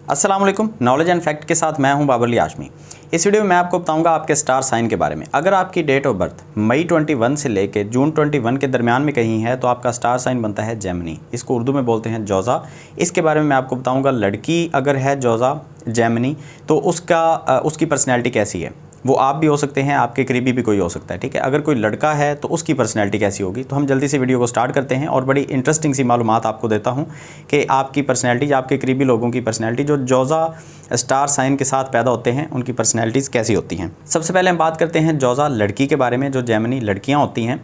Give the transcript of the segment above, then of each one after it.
अस्सलाम वालेकुम। Knowledge and fact के साथ मैं हूं बाबरली आशमी। इस वीडियो में मैं आपको बताऊंगा आपके स्टार साइन के बारे में। अगर आपकी डेट ऑफ बर्थ मई 21 से लेकर जून 21 के दरमियान में कहीं है तो आपका स्टार साइन बनता है जेमिनी। इसको उर्दू में बोलते हैं जौज़ा। इसके बारे में मैं आपको बताऊंगा। लड़की अगर है जौज़ा जेमिनी तो उसकी पर्सनैलिटी कैसी है। वो आप भी हो सकते हैं, आपके करीबी भी कोई हो सकता है, ठीक है। अगर कोई लड़का है तो उसकी पर्सनैलिटी कैसी होगी। तो हम जल्दी से वीडियो को स्टार्ट करते हैं और बड़ी इंटरेस्टिंग सी मालूमात आपको देता हूं कि आपकी पर्सनैलिटी, आपके करीबी लोगों की पर्सनैलिटी जो जौज़ा स्टार साइन के साथ पैदा होते हैं उनकी पर्सनैलिटीज़ कैसी होती हैं। सबसे पहले हम बात करते हैं जौज़ा लड़की के बारे में। जो जेमिनी लड़कियाँ होती हैं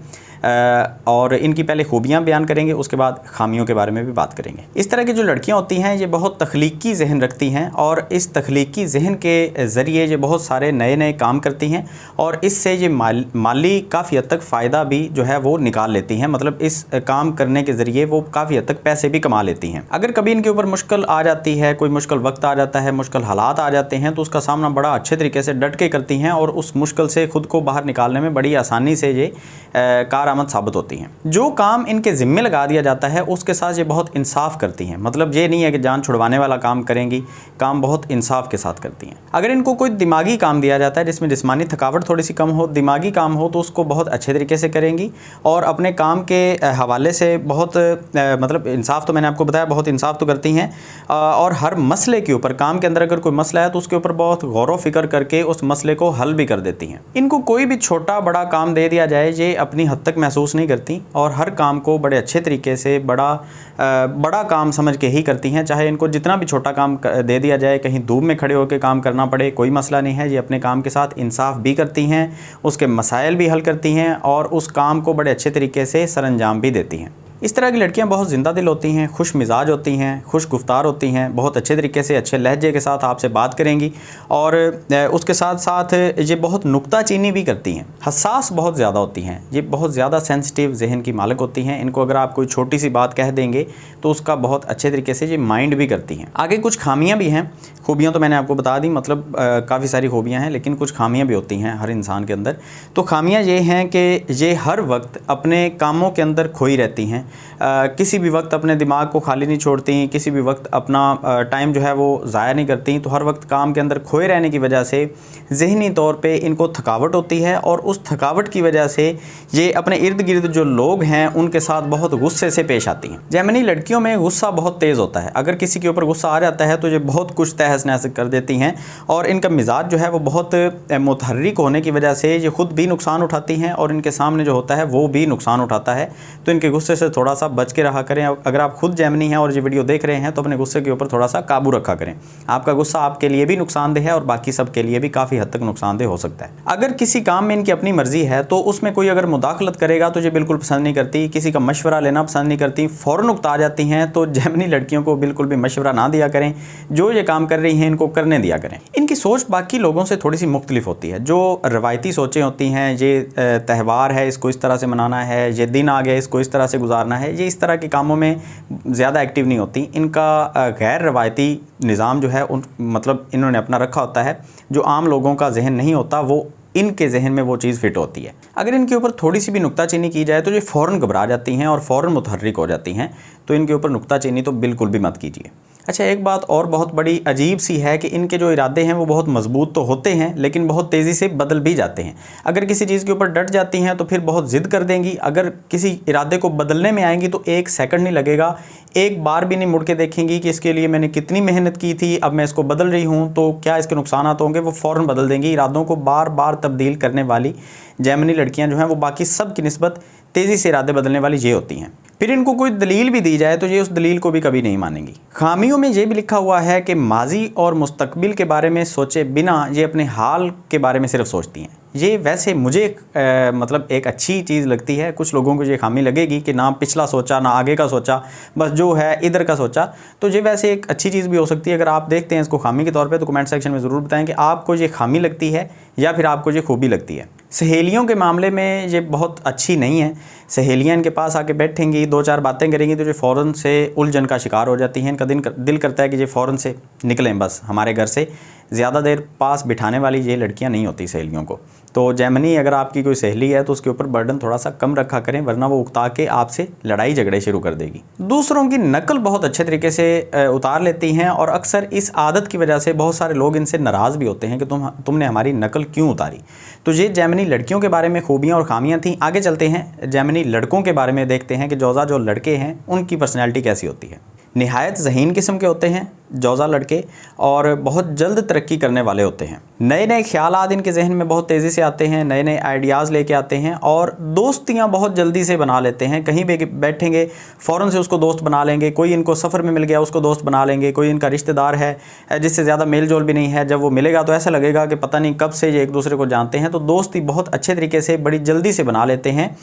और इनकी पहले खूबियाँ बयान करेंगे, उसके बाद खामियों के बारे में भी बात करेंगे। इस तरह की जो लड़कियाँ होती हैं ये बहुत तख्लीकी जहन रखती हैं और इस तख्लीकी जहन के ज़रिए ये बहुत सारे नए नए काम करती हैं और इससे ये माली काफ़ी हद तक फ़ायदा भी जो है वो निकाल लेती हैं। मतलब इस काम करने के ज़रिए वो काफ़ी हद तक पैसे भी कमा लेती हैं। अगर कभी इनके ऊपर मुश्किल आ जाती है, कोई मुश्किल वक्त आ जाता है, मुश्किल हालात आ जाते हैं तो उसका सामना बड़ा अच्छे तरीके से डट के करती हैं और उस मुश्किल से ख़ुद को बाहर निकालने में बड़ी आसानी से ये कारआमद साबित होती हैं। जो काम इनके ज़िम्मे लगा दिया जाता है उसके साथ ये बहुत इंसाफ करती हैं। मतलब ये नहीं है कि जान छुड़वाने वाला काम करेंगी, काम बहुत इंसाफ के साथ करती हैं। अगर इनको कोई दिमागी काम दिया जाता है जिसमें जिस्मानी थकावट थोड़ी सी कम हो, दिमागी काम हो तो उसको बहुत अच्छे तरीके से करेंगी और अपने काम के हवाले से बहुत मतलब इंसाफ तो मैंने आपको बताया, बहुत इंसाफ तो करती हैं और हर मसले के ऊपर, काम के अंदर अगर कोई मसला है तो उसके ऊपर बहुत गौर व फिक्र करके उस मसले को हल भी कर देती हैं। इनको कोई भी छोटा बड़ा काम दे दिया जाए ये अपनी हद तक महसूस नहीं करती और हर काम को बड़े अच्छे तरीके से बड़ा काम समझ के ही करती हैं। चाहे इनको जितना भी छोटा काम दे दिया जाए, कहीं धूप में खड़े होकर काम करना पड़े, कोई मसला नहीं है। ये अपने काम के साथ इंसाफ भी करती हैं, उसके मसाइल भी हल करती हैं और उस काम को बड़े अच्छे तरीके से सरअंजाम भी देती हैं। इस तरह की लड़कियां बहुत ज़िंदा दिल होती हैं, खुश मिजाज होती हैं, खुश गुफ्तार होती हैं, बहुत अच्छे तरीके से अच्छे लहजे के साथ आपसे बात करेंगी और उसके साथ साथ ये बहुत नुक्ताचीनी भी करती हैं। हसास बहुत ज़्यादा होती हैं, ये बहुत ज़्यादा सेंसिटिव जहन की मालिक होती हैं। इनको अगर आप कोई छोटी सी बात कह देंगे तो उसका बहुत अच्छे तरीके से ये माइंड भी करती हैं। आगे कुछ खामियाँ भी हैं। खूबियाँ तो मैंने आपको बता दी, मतलब काफ़ी सारी खूबियाँ हैं, लेकिन कुछ खामियाँ भी होती हैं हर इंसान के अंदर। तो खामियाँ ये हैं कि ये हर वक्त अपने कामों के अंदर खोई रहती हैं। किसी भी वक्त अपने दिमाग को खाली नहीं छोड़ती, किसी भी वक्त अपना टाइम जो है वो ज़ाया नहीं करती। तो हर वक्त काम के अंदर खोए रहने की वजह से ज़हनी तौर पे इनको थकावट होती है और उस थकावट की वजह से ये अपने इर्द गिर्द जो लोग हैं उनके साथ बहुत गुस्से से पेश आती हैं। जेमिनी लड़कियों में गुस्सा बहुत तेज़ होता है। अगर किसी के ऊपर गुस्सा आ जाता है तो ये बहुत कुछ तहस नहस कर देती हैं और इनका मिजाज जो है वो बहुत मुतहर्रिक होने की वजह से ये ख़ुद भी नुकसान उठाती हैं और इनके सामने जो होता है वो भी नुकसान उठाता है। तो इनके गुस्से से थोड़ा सा बच के रहा करें। अगर आप खुद जेमिनी हैं और ये वीडियो देख रहे हैं तो अपने गुस्से के ऊपर थोड़ा सा काबू रखा करें। आपका गुस्सा आपके लिए भी नुकसानदेह है और बाकी सब के लिए भी काफ़ी हद तक नुकसानदेह हो सकता है। अगर किसी काम में इनकी अपनी मर्जी है तो उसमें कोई अगर मुदाखलत करेगा तो ये बिल्कुल पसंद नहीं करती, किसी का मशवरा लेना पसंद नहीं करती, फ़ौरन उकता जाती हैं। तो जेमिनी लड़कियों को बिल्कुल भी मशवरा ना दिया करें, जो ये काम कर रही हैं इनको करने दिया करें। इनकी सोच बाकी लोगों से थोड़ी सी मुख्तलिफ होती है। जो रवायती सोचें होती हैं, ये त्यौहार है इसको इस तरह से मनाना है, ये दिन आ गया इसको इस तरह से गुजारना है, ये इस तरह के कामों में ज़्यादा एक्टिव नहीं होती। इनका गैर रवायती निज़ाम जो है मतलब इन्होंने अपना रखा होता है। जो आम लोगों का जहन नहीं होता वो इनके जहन में वो चीज़ फिट होती है। अगर इनके ऊपर थोड़ी सी भी नुक्ताचीनी की जाए तो ये फ़ौरन घबरा जाती हैं और फ़ौरन मुतहर्रिक हो जाती हैं। तो इनके ऊपर नुक्ताचीनी तो बिल्कुल भी मत कीजिए। अच्छा, एक बात और बहुत बड़ी अजीब सी है कि इनके जो इरादे हैं वो बहुत मजबूत तो होते हैं लेकिन बहुत तेज़ी से बदल भी जाते हैं। अगर किसी चीज़ के ऊपर डट जाती हैं तो फिर बहुत ज़िद कर देंगी। अगर किसी इरादे को बदलने में आएंगी तो एक सेकंड नहीं लगेगा, एक बार भी नहीं मुड़ के देखेंगी कि इसके लिए मैंने कितनी मेहनत की थी, अब मैं इसको बदल रही हूँ तो क्या इसके नुकसान होंगे। वो फ़ौरन बदल देंगी। इरादों को बार बार तब्दील करने वाली जेमिनी लड़कियाँ जो हैं वो बाकी सब की निस्बत तेज़ी से इरादे बदलने वाली ये होती हैं। फिर इनको कोई दलील भी दी जाए तो ये उस दलील को भी कभी नहीं मानेंगी। खामियों में ये भी लिखा हुआ है कि माजी और मुस्तकबिल के बारे में सोचे बिना ये अपने हाल के बारे में सिर्फ सोचती हैं। ये वैसे मुझे मतलब एक अच्छी चीज़ लगती है। कुछ लोगों को ये खामी लगेगी कि ना पिछला सोचा ना आगे का सोचा, बस जो है इधर का सोचा। तो ये वैसे एक अच्छी चीज़ भी हो सकती है। अगर आप देखते हैं इसको खामी के तौर पे तो कमेंट सेक्शन में ज़रूर बताएं कि आपको ये खामी लगती है या फिर आपको ये खूबी लगती है। सहेलियों के मामले में ये बहुत अच्छी नहीं है। सहेलियाँ इनके पास आके बैठेंगी, 2-4 बातें करेंगी तो ये फ़ौरन से उलझन का शिकार हो जाती हैं। इनका दिल करता है कि ये फ़ौरन से निकलें बस हमारे घर से। ज़्यादा देर पास बिठाने वाली ये लड़कियां नहीं होती सहेलियों को। तो जेमिनी, अगर आपकी कोई सहेली है तो उसके ऊपर बर्डन थोड़ा सा कम रखा करें, वरना वो उकता के आपसे लड़ाई झगड़े शुरू कर देगी। दूसरों की नकल बहुत अच्छे तरीके से उतार लेती हैं और अक्सर इस आदत की वजह से बहुत सारे लोग इनसे नाराज़ भी होते हैं कि तुमने हमारी नकल क्यों उतारी। तो ये जेमिनी लड़कियों के बारे में खूबियाँ और खामियाँ थीं। आगे चलते हैं जेमिनी लड़कों के बारे में, देखते हैं कि जौज़ा जो लड़के हैं उनकी पर्सनैलिटी कैसी होती है। निहायत ज़हीन किस्म के होते हैं जौज़ा लड़के और बहुत जल्द तरक्की करने वाले होते हैं। नए नए ख्यालात इनके जहन में बहुत तेज़ी से आते हैं, नए नए आइडियाज़ लेके आते हैं और दोस्तियां बहुत जल्दी से बना लेते हैं। कहीं भी बैठेंगे फ़ौरन से उसको दोस्त बना लेंगे। कोई इनको सफ़र में मिल गया उसको दोस्त बना लेंगे। कोई इनका रिश्तेदार है जिससे ज़्यादा मेल जोल भी नहीं है, जब वो मिलेगा तो ऐसा लगेगा कि पता नहीं कब से ये एक दूसरे को जानते हैं। तो दोस्ती बहुत अच्छे तरीके से बड़ी जल्दी से बना लेते हैं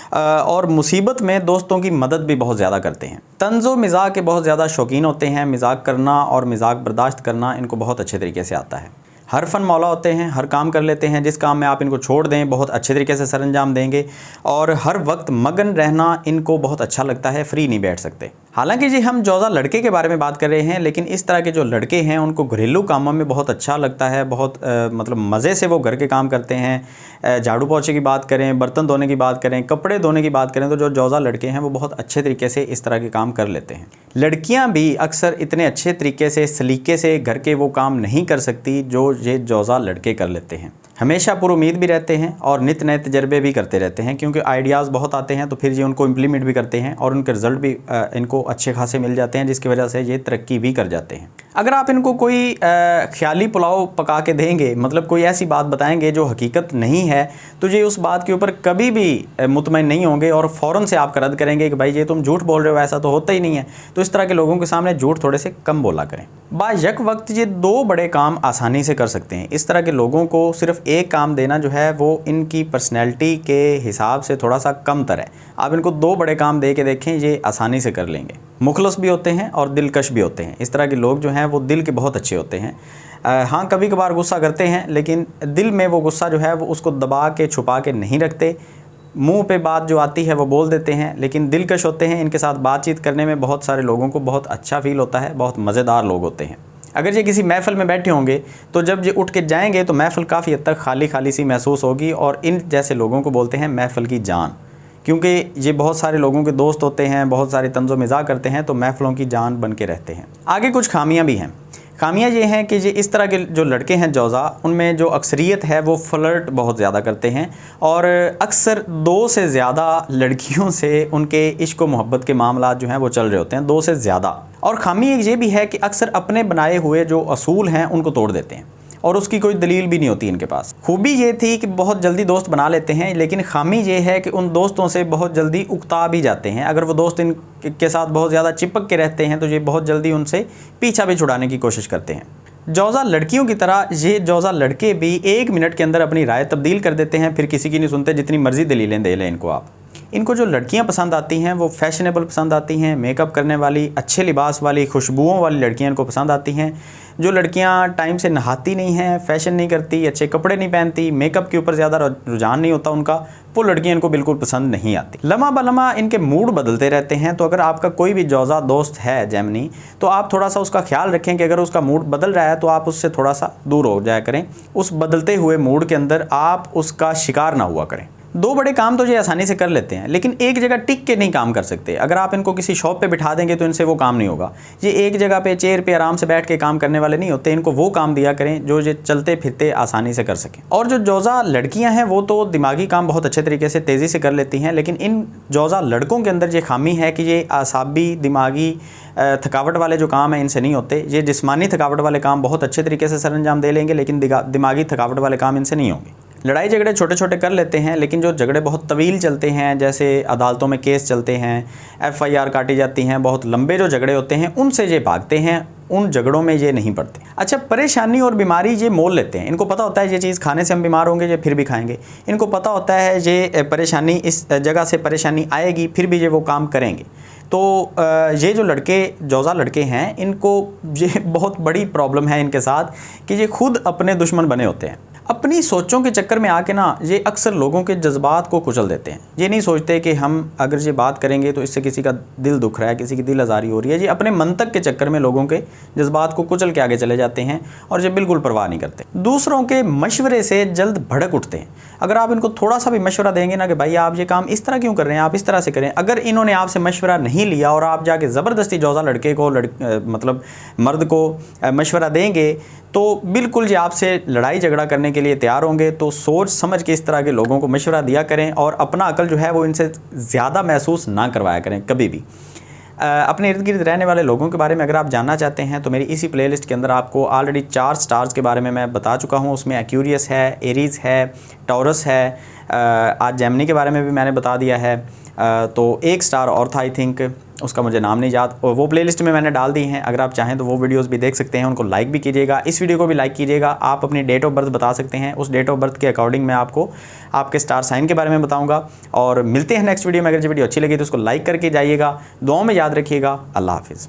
और मुसीबत में दोस्तों की मदद भी बहुत ज़्यादा करते हैं। तंज़ो मिज़ाक के बहुत ज़्यादा शौकीन होते हैं। मजाक करना और मजाक बर्दाश्त करना इनको बहुत अच्छे तरीके से आता है। हर फन मौला होते हैं, हर काम कर लेते हैं। जिस काम में आप इनको छोड़ दें बहुत अच्छे तरीके से सरअंजाम देंगे और हर वक्त मगन रहना इनको बहुत अच्छा लगता है, फ्री नहीं बैठ सकते। हालांकि जी हम जौज़ा लड़के के बारे में बात कर रहे हैं, लेकिन इस तरह के जो लड़के हैं उनको घरेलू कामों में बहुत अच्छा लगता है। बहुत मतलब मज़े से वो घर के काम करते हैं। झाड़ू पोछे की बात करें, बर्तन धोने की बात करें, कपड़े धोने की बात करें, तो जो जौज़ा लड़के हैं वो बहुत अच्छे तरीके से इस तरह के काम कर लेते हैं। लड़कियां भी अक्सर इतने अच्छे तरीके से सलीके से घर के वो काम नहीं कर सकती जो ये जौज़ा लड़के कर लेते हैं। हमेशा पुरुमीद भी रहते हैं और नित नए तजर्बे भी करते रहते हैं, क्योंकि आइडियाज़ बहुत आते हैं तो फिर ये उनको इम्प्लीमेंट भी करते हैं और उनके रिज़ल्ट भी इनको अच्छे खासे मिल जाते हैं, जिसकी वजह से ये तरक्की भी कर जाते हैं। अगर आप इनको कोई ख्याली पुलाव पका के देंगे, मतलब कोई ऐसी बात बताएंगे जो हकीकत नहीं है, तो ये उस बात के ऊपर कभी भी मुतमईन नहीं होंगे और फ़ौरन से आपका रद्द करेंगे कि भाई ये तुम झूठ बोल रहे हो, ऐसा तो होता ही नहीं है। तो इस तरह के लोगों के सामने झूठ थोड़े से कम बोला करें। बायक वक्त ये 2 बड़े काम आसानी से कर सकते हैं। इस तरह के लोगों को सिर्फ एक काम देना जो है वो इनकी पर्सनैलिटी के हिसाब से थोड़ा सा कम तर है। आप इनको 2 बड़े काम दे के देखें, ये आसानी से कर लेंगे। मुखलस भी होते हैं और दिलकश भी होते हैं। इस तरह के लोग जो हैं वो दिल के बहुत अच्छे होते हैं। हाँ, कभी कभार गुस्सा करते हैं, लेकिन दिल में वो गुस्सा जो है वो उसको दबा के छुपा के नहीं रखते। मुंह पे बात जो आती है वो बोल देते हैं, लेकिन दिलकश होते हैं। इनके साथ बातचीत करने में बहुत सारे लोगों को बहुत अच्छा फील होता है, बहुत मज़ेदार लोग होते हैं। अगर ये किसी महफ़िल में बैठे होंगे तो जब ये उठ के जाएंगे तो महफ़िल काफ़ी हद तक खाली खाली सी महसूस होगी और इन जैसे लोगों को बोलते हैं महफ़िल की जान, क्योंकि ये बहुत सारे लोगों के दोस्त होते हैं, बहुत सारे तंज़ो मिज़ाक करते हैं, तो महफ़िलों की जान बन के रहते हैं। आगे कुछ खामियां भी हैं। खामियां ये हैं कि ये इस तरह के जो लड़के हैं जौज़ा, उनमें जो अक्सरियत है वो फ्लर्ट बहुत ज़्यादा करते हैं और अक्सर 2 से ज़्यादा लड़कियों से उनके इश्क व मोहब्बत के मामला जो हैं वो चल रहे होते हैं, 2 से ज़्यादा। और खामी ये भी है कि अक्सर अपने बनाए हुए जो असूल हैं उनको तोड़ देते हैं और उसकी कोई दलील भी नहीं होती इनके पास। खूबी ये थी कि बहुत जल्दी दोस्त बना लेते हैं, लेकिन खामी ये है कि उन दोस्तों से बहुत जल्दी उकता भी जाते हैं। अगर वो दोस्त इनके साथ बहुत ज़्यादा चिपक के रहते हैं तो ये बहुत जल्दी उनसे पीछा भी छुड़ाने की कोशिश करते हैं। जौज़ा लड़कियों की तरह ये जौज़ा लड़के भी 1 मिनट के अंदर अपनी राय तब्दील कर देते हैं, फिर किसी की नहीं सुनते, जितनी मर्ज़ी दलीलें दे लें इनको आप। इनको जो लड़कियां पसंद आती हैं वो फैशनेबल पसंद आती हैं, मेकअप करने वाली, अच्छे लिबास वाली, खुशबुओं वाली लड़कियां इनको पसंद आती हैं। जो लड़कियां टाइम से नहाती नहीं हैं, फैशन नहीं करती, अच्छे कपड़े नहीं पहनती, मेकअप के ऊपर ज़्यादा रुझान नहीं होता उनका, वो लड़कियां इनको बिल्कुल पसंद नहीं आती। लम्हा बलम्हा इनके मूड बदलते रहते हैं। तो अगर आपका कोई भी जौज़ा दोस्त है जेमिनी, तो आप थोड़ा सा उसका ख्याल रखें कि अगर उसका मूड बदल रहा है तो आप उससे थोड़ा सा दूर हो जाया करें। उस बदलते हुए मूड के अंदर आप उसका शिकार ना हुआ करें। 2 बड़े काम तो ये आसानी से कर लेते हैं, लेकिन एक जगह टिक के नहीं काम कर सकते। अगर आप इनको किसी शॉप पे बिठा देंगे तो इनसे वो काम नहीं होगा। ये एक जगह पे चेयर पे आराम से बैठ के काम करने वाले नहीं होते। इनको वो काम दिया करें जो ये चलते फिरते आसानी से कर सकें। और जो जौज़ा लड़कियां हैं वो तो दिमागी काम बहुत अच्छे तरीके से तेज़ी से कर लेती हैं, लेकिन इन जौज़ा लड़कों के अंदर ये खामी है कि ये आसाबी दिमागी थकावट वाले जो काम हैं इनसे नहीं होते। ये जिस्मानी थकावट वाले काम बहुत अच्छे तरीके से सरअंजाम दे लेंगे, लेकिन दिमागी थकावट वाले काम इनसे नहीं होंगे। लड़ाई झगड़े छोटे छोटे कर लेते हैं, लेकिन जो झगड़े बहुत तवील चलते हैं, जैसे अदालतों में केस चलते हैं, FIR काटी जाती हैं, बहुत लंबे जो झगड़े होते हैं उनसे ये भागते हैं, उन झगड़ों में ये नहीं पड़ते। अच्छा, परेशानी और बीमारी ये मोल लेते हैं। इनको पता होता है ये चीज़ खाने से हम बीमार होंगे, ये फिर भी खाएंगे। इनको पता होता है ये परेशानी, इस जगह से परेशानी आएगी, फिर भी ये वो काम करेंगे। तो ये जो लड़के जौज़ा लड़के हैं, इनको ये बहुत बड़ी प्रॉब्लम है इनके साथ कि ये खुद अपने दुश्मन बने होते हैं। अपनी सोचों के चक्कर में आके ना ये अक्सर लोगों के जज्बात को कुचल देते हैं। ये नहीं सोचते कि हम अगर ये बात करेंगे तो इससे किसी का दिल दुख रहा है, किसी की दिल आज़ारी हो रही है। ये अपने मंतक के चक्कर में लोगों के जज्बात को कुचल के आगे चले जाते हैं और ये बिल्कुल परवाह नहीं करते। दूसरों के मशवरे से जल्द भड़क उठते हैं। अगर आप इनको थोड़ा सा भी मशवरा देंगे ना कि भाई आप ये काम इस तरह क्यों कर रहे हैं, आप इस तरह से करें, अगर इन्होंने आपसे मशवरा नहीं लिया और आप जाके ज़बरदस्ती जोज़ा लड़के को मतलब मर्द को मशवरा देंगे तो बिल्कुल ये आपसे लड़ाई झगड़ा करने के लिए तैयार होंगे। तो सोच समझ के इस तरह के लोगों को मशवरा दिया करें और अपना अकल जो है वो इनसे ज़्यादा महसूस ना करवाया करें कभी भी। अपने इर्द गिर्द रहने वाले लोगों के बारे में अगर आप जानना चाहते हैं तो मेरी इसी प्लेलिस्ट के अंदर आपको ऑलरेडी 4 स्टार्स के बारे में मैं बता चुका हूँ। उसमें एक्यूरियस है, एरीज़ है, टॉरस है, आज जेमिनी के बारे में भी मैंने बता दिया है। तो एक स्टार और था आई थिंक, उसका मुझे नाम नहीं याद, और वो प्लेलिस्ट में मैंने डाल दी हैं। अगर आप चाहें तो वो वीडियोस भी देख सकते हैं, उनको लाइक भी कीजिएगा। इस वीडियो को भी लाइक कीजिएगा। आप अपनी डेट ऑफ बर्थ बता सकते हैं, उस डेट ऑफ बर्थ के अकॉर्डिंग मैं आपको आपके स्टार साइन के बारे में बताऊंगा। और मिलते हैं नेक्स्ट वीडियो में। अगर ये वीडियो अच्छी लगी तो उसको लाइक करके जाइएगा, दुआओं में याद रखिएगा। अल्लाह हाफिज़।